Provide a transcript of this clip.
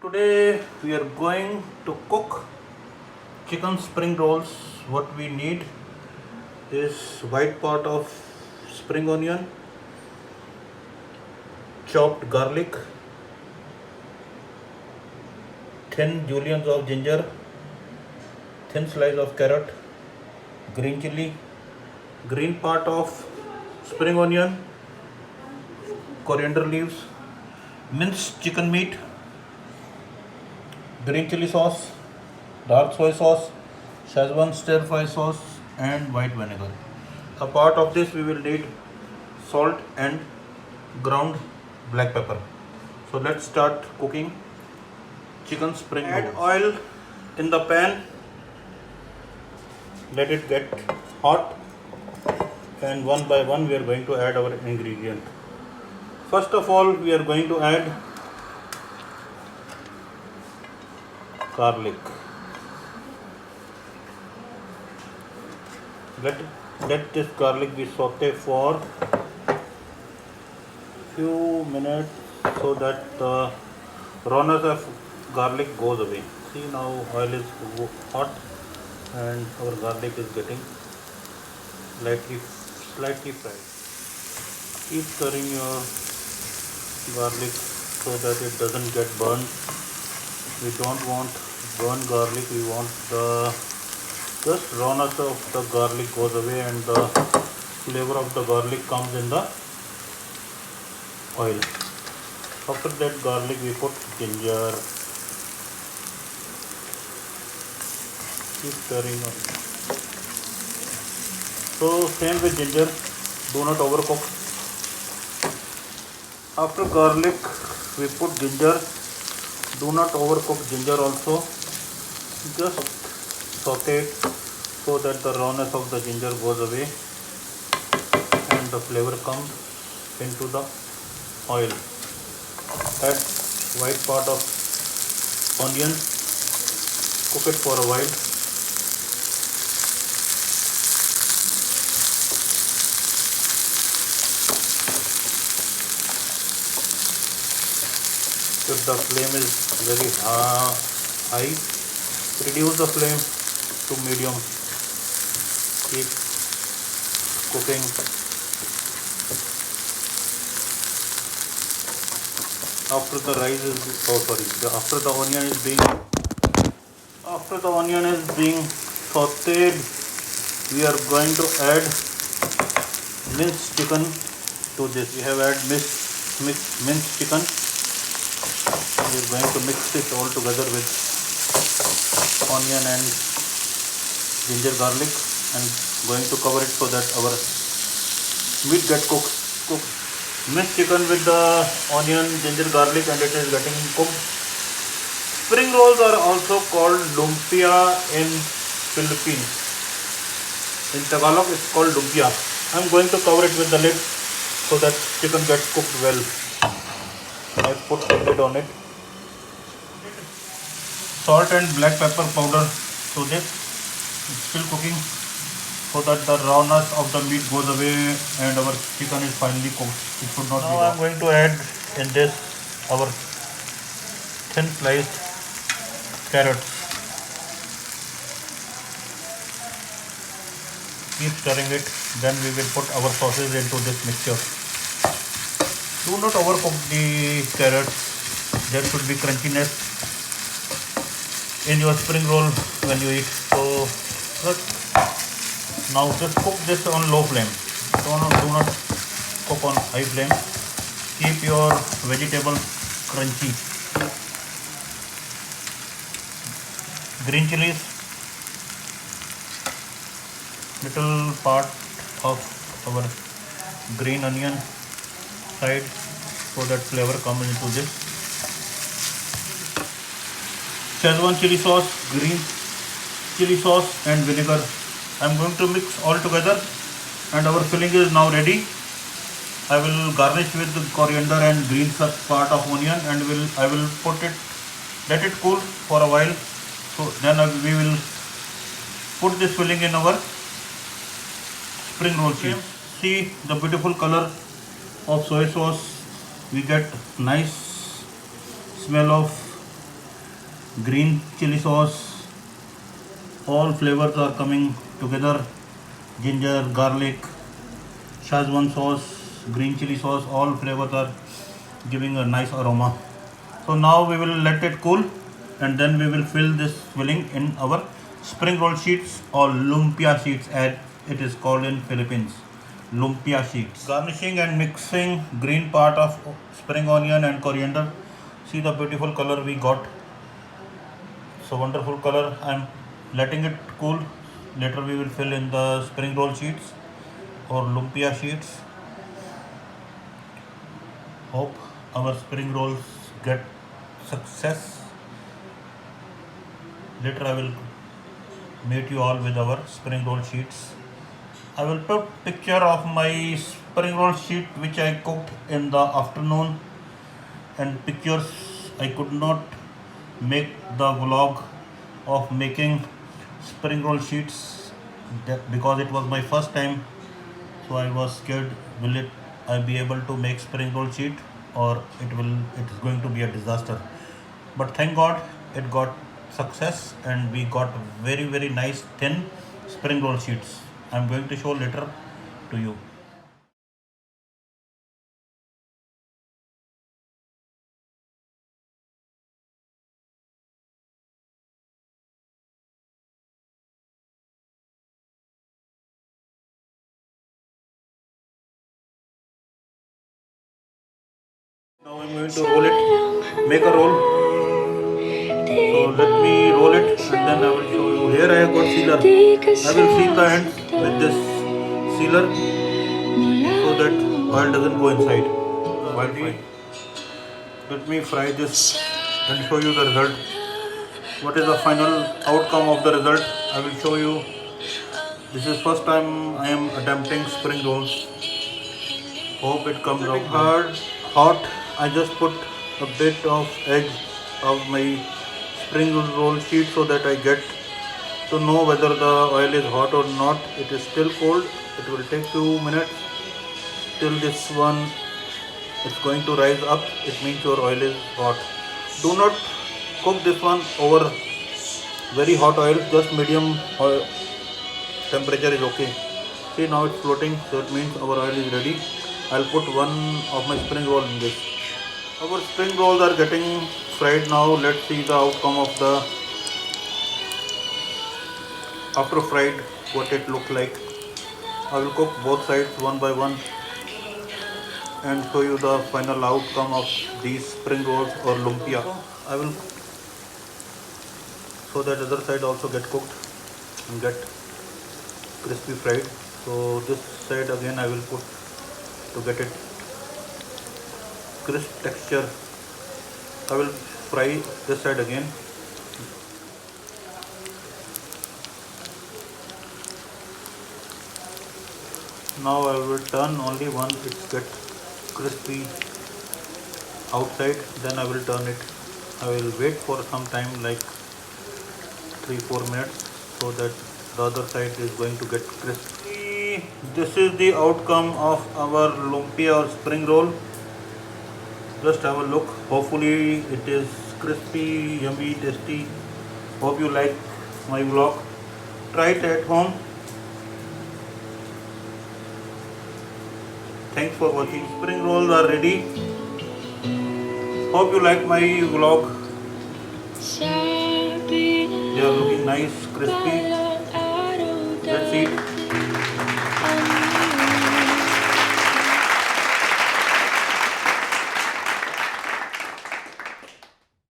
Today we are going to cook chicken spring rolls. What we need is white part of spring onion, chopped garlic, thin julienne of ginger, thin slice of carrot, green chili, green part of spring onion, coriander leaves, minced chicken meat, green chili sauce, dark soy sauce, Szechuan stir fry sauce, and white vinegar. A part of this we will need salt and ground black pepper. So let's start cooking chicken spring rolls. Add oil in the pan. Let it get hot, and one by one we are going to add our ingredient. First of all, we are going to add garlic. Let this garlic be sauteed for few minutes so that the rawness of garlic goes away. See, now oil is hot and our garlic is getting slightly fried. Keep stirring your garlic so that it doesn't get burned. We don't want burnt garlic, we want the just rawness of the garlic goes away and the flavor of the garlic comes in the oil. After that garlic we put ginger. Keep stirring up. So same with ginger, do not overcook. After garlic we put ginger. Do not overcook ginger also. Just saute it so that the rawness of the ginger goes away and the flavor comes into the oil. Add white part of onion. Cook it for a while. If the flame is very high, reduce the flame to medium. Keep cooking. After the onion is being sauteed, we are going to add minced chicken to this. We have added minced chicken. We are going to mix it all together with onion and ginger garlic and going to cover it so that our meat gets cooked. Minced chicken with the onion, ginger garlic, and it is getting cooked. Spring rolls are also called lumpia in Philippines. In Tagalog it's called lumpia. I am going to cover it with the lid so that chicken gets cooked well. I put the lid on it. Salt and black pepper powder to this. It's still cooking so that the rawness of the meat goes away and our chicken is finally cooked. It should not be raw. Now I am going to add in this our thin sliced carrots. Keep stirring it. Then we will put our sauces into this mixture. Do not overcook the carrots. There should be crunchiness in your spring roll when you eat. So now just cook this on low flame. Do not cook on high flame. Keep your vegetable crunchy. Green chilies, little part of our green onion side so that flavor comes into this. Szechuan chili sauce, green chili sauce and vinegar. I am going to mix all together and our filling is now ready. I will garnish with coriander and green part of onion and I will let it cool for a while. So then we will put this filling in our spring roll sheet. See the beautiful color of soy sauce. We get nice smell of green chili sauce. All flavors are coming together. Ginger, garlic, Szechuan sauce, green chili sauce, all flavors are giving a nice aroma. So now we will let it cool and then we will fill this filling in our spring roll sheets or lumpia sheets as it is called in Philippines. Lumpia sheets. Garnishing and mixing green part of spring onion and coriander. See the beautiful color we got. So wonderful color. I am letting it cool. Later we will fill in the spring roll sheets or lumpia sheets. Hope our spring rolls get success. Later I will meet you all with our spring roll sheets. I will put picture of my spring roll sheet which I cooked in the afternoon, and pictures I could not make the vlog of making spring roll sheets because it was my first time. So I was scared, will it I be able to make spring roll sheet or it is going to be a disaster. But thank God it got success and we got very nice thin spring roll sheets. I'm going to show later to you. Now I'm going to roll it, make a roll. So let me roll it and then I will show you. Here I have got sealer. I will seal the ends with this sealer so that oil doesn't go inside. While frying. Let me fry this and show you the result. What is the final outcome of the result? I will show you. This is first time I am attempting spring rolls. Hope it comes out hot. I just put a bit of edge of my spring roll sheet so that I get to know whether the oil is hot or not. It is still cold. It will take few minutes till this one is going to rise up. It means your oil is hot. Do not cook this one over very hot oil. Just medium oil temperature is okay. See, now it's floating, so it means our oil is ready. I'll put one of my spring roll in this. Our spring rolls are getting fried now. Let's see the outcome of the after fried, what it looks like. I will cook both sides one by one and show you the final outcome of these spring rolls or lumpia. I will, so that other side also get cooked and get crispy fried. So this side again I will put to get it crisp texture. I will fry this side again. Now I will turn only one it gets crispy outside, then I will turn it. I will wait for some time like 3-4 minutes so that the other side is going to get crispy. This is the outcome of our lumpia or spring roll. Just have a look. Hopefully it is crispy, yummy, tasty. Hope you like my vlog. Try it at home. Thanks for watching. Spring rolls are ready. Hope you like my vlog. They are looking nice, crispy.